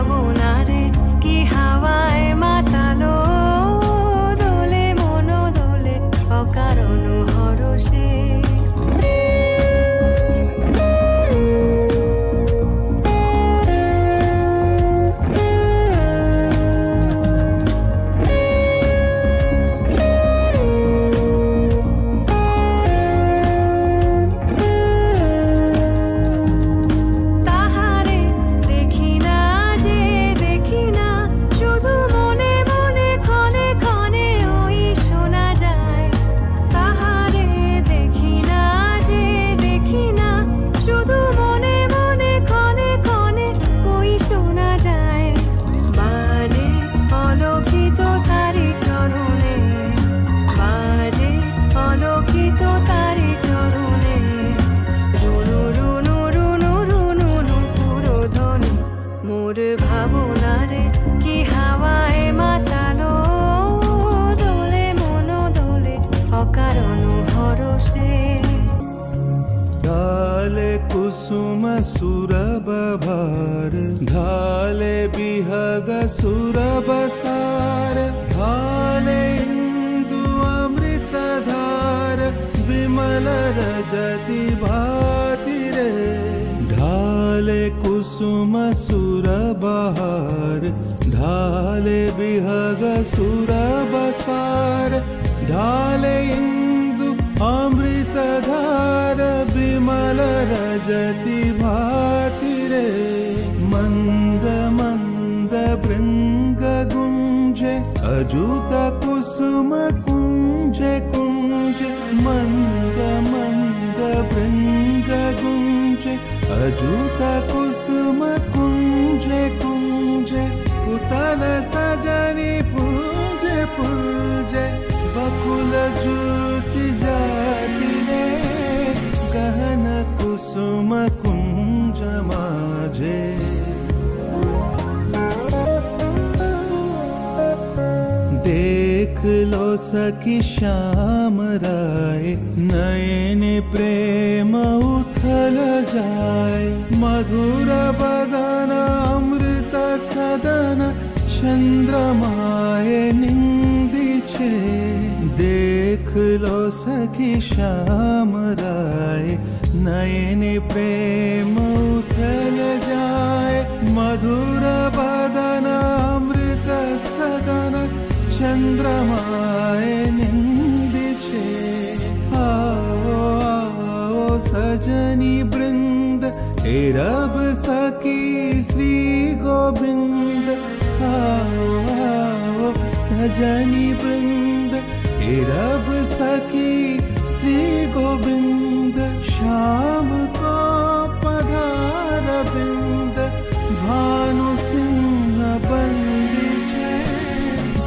ভাবনারে কি হাওয়ায় মাতালো দোলে মন দোলে অকারণ হরষে ভাবনারে কি হাওয়ায় মাতালো দোলে মন দোলে অকারণ হরষে ঢালে কুসুম সুরভ ভার ঢালে বিহগ সুরভ সার ঢালে ইন্দু অমৃত ধার বিমল রজতি ভাতি রে ढाले कुसुम सुरबहार ढाले विहग सुरबसार ढाले इंदु अमृत धार विमल रजति भाति रे मंद मंद भृंग गुंजे अजूत कुसुम कुंजे कुंजे मंद मंद भृंग गुंजे अजूत कुसुम कुंजे कुंजे पुतल सजनी पूजे पूजे बकुल ज्योति जाति रे गहन कुसुम कुंज माझे देख लो सखी श्याम राय नयन प्रेम उथल जाय मधुर बदन अमृत सदन चंद्रमाय निंदी छे देख लो सखी श्याम राय नयन प्रेम उथल जाय मधुर बदन अमृत सदन चंद्रमाय निंदी छे आओ आओ सजनी वृंद हे रब सखी श्री गोविंद आओ आओ सजनी वृंद हे रब सखी श्री गोविंद श्याम को पधार बिंद भानु सिंह बंदी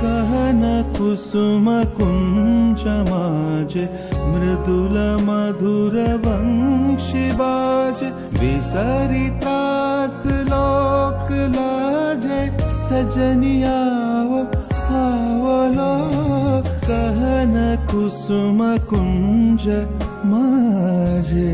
गहन कुसुम कुंज माझे मृदुल मधुर वंशी बाज विसरितास लोक लाजे सजनियाओ आवलो गहन कुसुम कुंज माझे